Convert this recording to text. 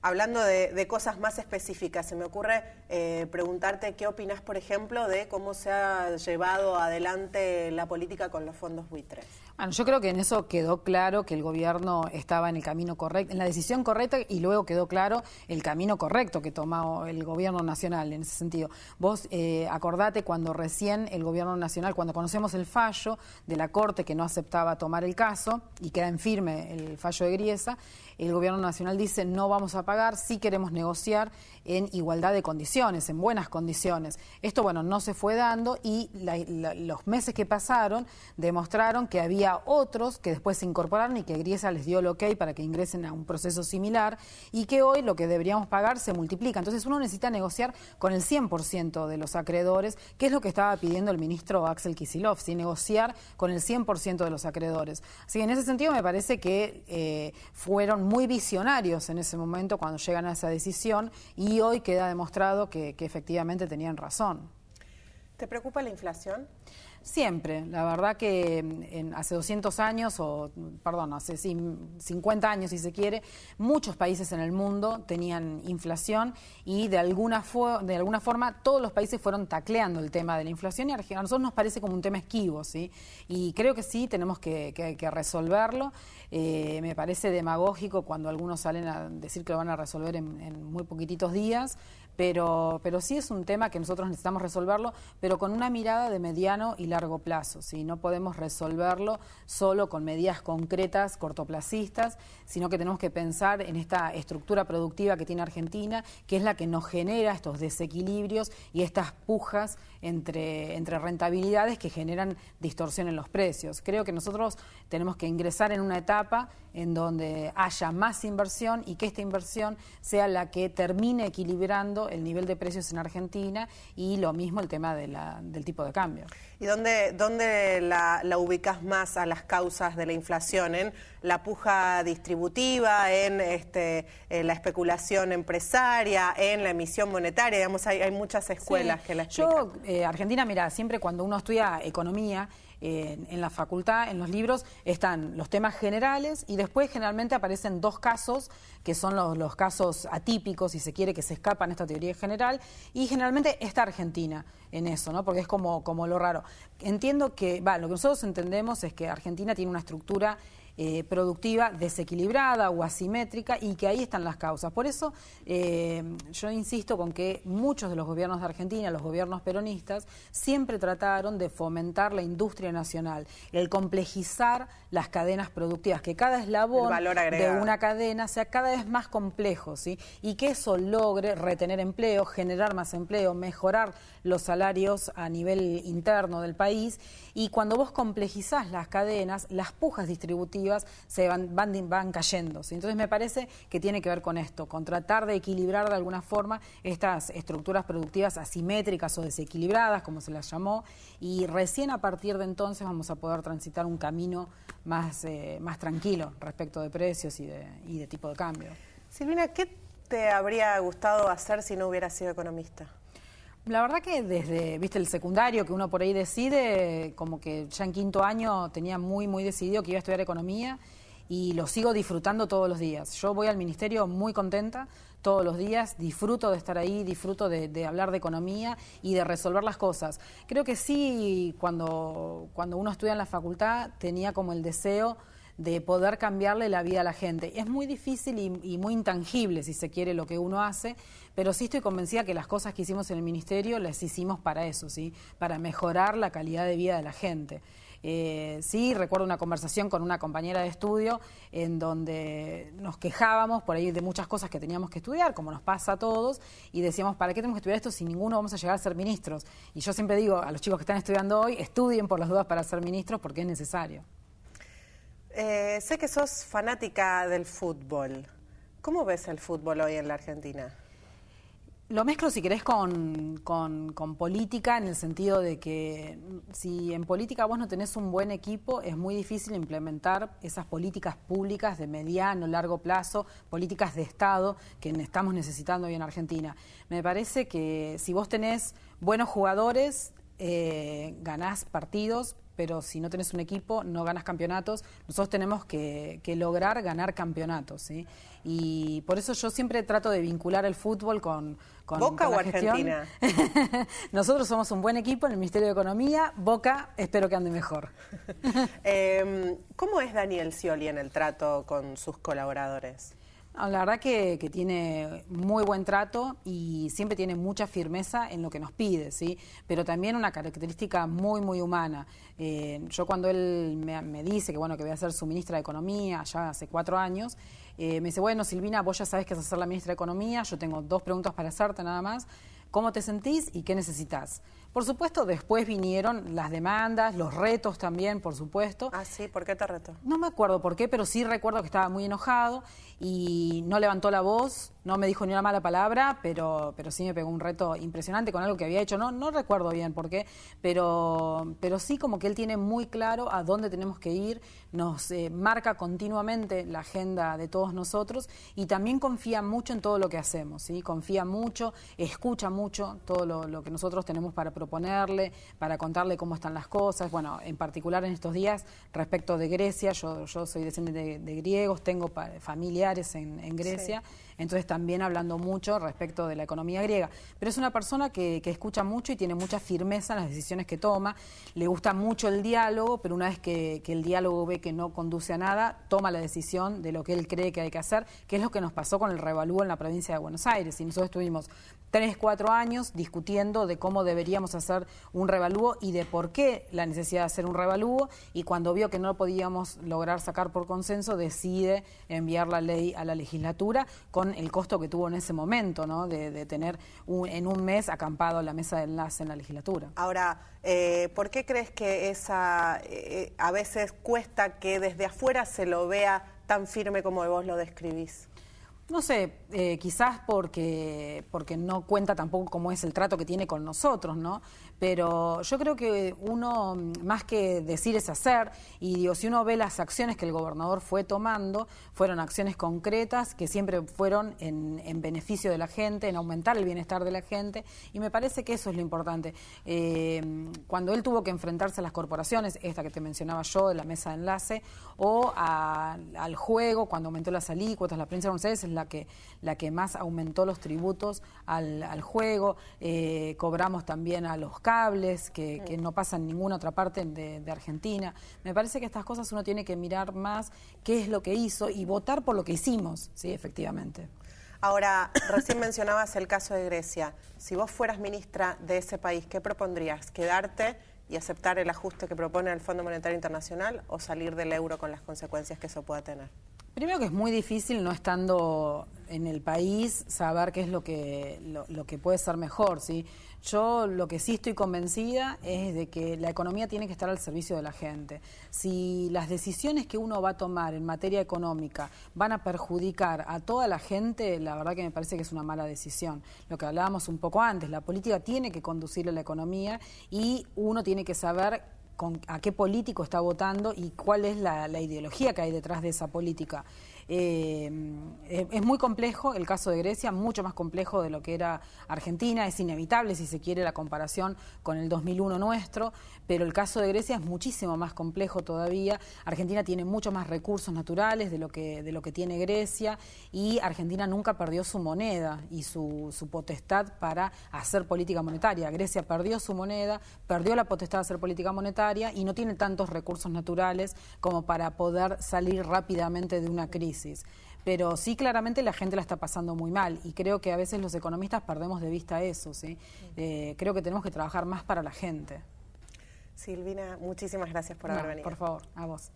Hablando de cosas más específicas, se me ocurre preguntarte qué opinas, por ejemplo, de cómo se ha llevado adelante la política con los fondos buitres. Bueno, yo creo que en eso quedó claro que el gobierno estaba en el camino correcto, en la decisión correcta, y luego quedó claro el camino correcto que tomó el gobierno nacional en ese sentido. Vos acordate cuando recién el gobierno nacional, cuando conocemos el fallo de la Corte que no aceptaba tomar el caso y queda en firme el fallo de Griesa, el gobierno nacional dice no vamos a pagar, sí queremos negociar en igualdad de condiciones, en buenas condiciones. Esto, bueno, no se fue dando y los meses que pasaron demostraron que había otros que después se incorporaron y que Griesa les dio el ok para que ingresen a un proceso similar y que hoy lo que deberíamos pagar se multiplica. Entonces uno necesita negociar con el 100% de los acreedores, que es lo que estaba pidiendo el ministro Axel Kicillof, ¿sí? Negociar con el 100% de los acreedores. Así que en ese sentido me parece que fueron muy visionarios en ese momento cuando llegan a esa decisión y hoy queda demostrado que efectivamente tenían razón. ¿Te preocupa la inflación? Siempre, la verdad que hace 200 años, hace 50 años si se quiere, muchos países en el mundo tenían inflación y de alguna forma todos los países fueron tacleando el tema de la inflación y a nosotros nos parece como un tema esquivo, ¿sí? Y creo que sí tenemos que resolverlo. Me parece demagógico cuando algunos salen a decir que lo van a resolver en muy poquititos días, pero sí es un tema que nosotros necesitamos resolverlo, pero con una mirada de mediano y largo plazo, ¿sí? No podemos resolverlo solo con medidas concretas, cortoplacistas, sino que tenemos que pensar en esta estructura productiva que tiene Argentina, que es la que nos genera estos desequilibrios y estas pujas entre rentabilidades que generan distorsión en los precios. Creo que nosotros tenemos que ingresar en una etapa en donde haya más inversión y que esta inversión sea la que termine equilibrando el nivel de precios en Argentina y lo mismo el tema del tipo de cambio. ¿Y dónde la ubicás más a las causas de la inflación? ¿En la puja distributiva, en la especulación empresaria, en la emisión monetaria? Digamos, hay muchas escuelas que la explican. Argentina, mira, siempre cuando uno estudia economía, en la facultad, en los libros, están los temas generales y después generalmente aparecen dos casos, que son los casos atípicos, si se quiere, que se escapan a esta teoría general, y generalmente está Argentina en eso, ¿no? Porque es como lo raro. Entiendo que, lo que nosotros entendemos es que Argentina tiene una estructura productiva desequilibrada o asimétrica y que ahí están las causas. Por eso yo insisto con que muchos de los gobiernos de Argentina, los gobiernos peronistas, siempre trataron de fomentar la industria nacional, el complejizar las cadenas productivas, que cada eslabón de una cadena sea cada vez más complejo, ¿sí? Y que eso logre retener empleo, generar más empleo, mejorar los salarios a nivel interno del país. Y cuando vos complejizás las cadenas, las pujas distributivas se van cayendo, ¿sí? Entonces me parece que tiene que ver con esto, con tratar de equilibrar de alguna forma estas estructuras productivas asimétricas o desequilibradas, como se las llamó, y recién a partir de entonces vamos a poder transitar un camino más tranquilo respecto de precios y de tipo de cambio. Silvina, ¿qué te habría gustado hacer si no hubieras sido economista? La verdad que desde, el secundario que uno por ahí decide, como que ya en quinto año tenía muy decidido que iba a estudiar economía y lo sigo disfrutando todos los días. Yo voy al ministerio muy contenta todos los días, disfruto de estar ahí, disfruto de hablar de economía y de resolver las cosas. Creo que sí, cuando uno estudia en la facultad tenía como el deseo de poder cambiarle la vida a la gente. Es muy difícil y muy intangible, si se quiere, lo que uno hace, pero sí estoy convencida que las cosas que hicimos en el ministerio las hicimos para eso, ¿sí? Para mejorar la calidad de vida de la gente. Sí, recuerdo una conversación con una compañera de estudio en donde nos quejábamos por ahí de muchas cosas que teníamos que estudiar, como nos pasa a todos, y decíamos, ¿para qué tenemos que estudiar esto si ninguno vamos a llegar a ser ministros? Y yo siempre digo a los chicos que están estudiando hoy, estudien por las dudas para ser ministros porque es necesario. Sé que sos fanática del fútbol. ¿Cómo ves el fútbol hoy en la Argentina? Lo mezclo, si querés, con política, en el sentido de que si en política vos no tenés un buen equipo, es muy difícil implementar esas políticas públicas de mediano, largo plazo, políticas de Estado que estamos necesitando hoy en Argentina. Me parece que si vos tenés buenos jugadores, ganás partidos, pero si no tenés un equipo no ganas campeonatos. Nosotros tenemos que lograr ganar campeonatos, ¿sí? Y por eso yo siempre trato de vincular el fútbol con ¿Boca con o la gestión. Argentina? Nosotros somos un buen equipo en el Ministerio de Economía. Boca espero que ande mejor. ¿Cómo es Daniel Scioli en el trato con sus colaboradores? No, la verdad que tiene muy buen trato y siempre tiene mucha firmeza en lo que nos pide, ¿sí? Pero también una característica muy, muy humana. Yo cuando él me dice que, bueno, que voy a ser su ministra de Economía, ya hace 4 años, me dice, bueno, Silvina, vos ya sabés que vas a ser la ministra de Economía, yo tengo 2 preguntas para hacerte nada más. ¿Cómo te sentís y qué necesitas? Por supuesto, después vinieron las demandas, los retos también, por supuesto. Ah, sí, ¿por qué te retó? No me acuerdo por qué, pero sí recuerdo que estaba muy enojado y no levantó la voz, no me dijo ni una mala palabra, pero sí me pegó un reto impresionante con algo que había hecho. No recuerdo bien por qué, pero sí como que él tiene muy claro a dónde tenemos que ir, nos marca continuamente la agenda de todos nosotros y también confía mucho en todo lo que hacemos, ¿sí? Confía mucho, escucha mucho todo lo que nosotros tenemos para proponerle, para contarle cómo están las cosas. Bueno, en particular en estos días, respecto de Grecia, yo soy descendiente de griegos, tengo familiares en Grecia, sí. Entonces también hablando mucho respecto de la economía griega. Pero es una persona que escucha mucho y tiene mucha firmeza en las decisiones que toma, le gusta mucho el diálogo, pero una vez que el diálogo ve que no conduce a nada, toma la decisión de lo que él cree que hay que hacer, que es lo que nos pasó con el revalúo en la provincia de Buenos Aires. Y nosotros estuvimos 3, 4 años discutiendo de cómo deberíamos hacer un revalúo y de por qué la necesidad de hacer un revalúo, y cuando vio que no lo podíamos lograr sacar por consenso, decide enviar la ley a la legislatura con el costo que tuvo en ese momento, ¿no? De tener en un mes acampado la mesa de enlace en la legislatura. Ahora, ¿por qué crees que a veces cuesta que desde afuera se lo vea tan firme como vos lo describís? No sé, quizás porque no cuenta tampoco cómo es el trato que tiene con nosotros, ¿no? Pero yo creo que uno, más que decir es hacer, y digo, si uno ve las acciones que el gobernador fue tomando, fueron acciones concretas que siempre fueron en beneficio de la gente, en aumentar el bienestar de la gente, y me parece que eso es lo importante. Cuando él tuvo que enfrentarse a las corporaciones, esta que te mencionaba yo, de la mesa de enlace, o al juego, cuando aumentó las alícuotas, la provincia de Buenos Aires es la que más aumentó los tributos al juego, cobramos también a los cables, que no pasa en ninguna otra parte de Argentina. Me parece que estas cosas uno tiene que mirar más qué es lo que hizo y votar por lo que hicimos, sí, efectivamente. Ahora, recién mencionabas el caso de Grecia. Si vos fueras ministra de ese país, ¿qué propondrías? ¿Quedarte y aceptar el ajuste que propone el Fondo Monetario Internacional o salir del euro con las consecuencias que eso pueda tener? Primero que es muy difícil, no estando en el país, saber qué es lo que puede ser mejor, ¿sí? Yo lo que sí estoy convencida es de que la economía tiene que estar al servicio de la gente. Si las decisiones que uno va a tomar en materia económica van a perjudicar a toda la gente, la verdad que me parece que es una mala decisión. Lo que hablábamos un poco antes, la política tiene que conducir a la economía y uno tiene que saber a qué político está votando y cuál es la ideología que hay detrás de esa política. Es muy complejo el caso de Grecia, mucho más complejo de lo que era Argentina, es inevitable si se quiere la comparación con el 2001 nuestro, pero el caso de Grecia es muchísimo más complejo todavía. Argentina tiene muchos más recursos naturales de lo que tiene Grecia, y Argentina nunca perdió su moneda y su potestad para hacer política monetaria. Grecia perdió su moneda, perdió la potestad de hacer política monetaria y no tiene tantos recursos naturales como para poder salir rápidamente de una crisis. Pero sí, claramente la gente la está pasando muy mal y creo que a veces los economistas perdemos de vista eso, ¿sí? Creo que tenemos que trabajar más para la gente. Silvina, muchísimas gracias por haber venido. Por favor, a vos.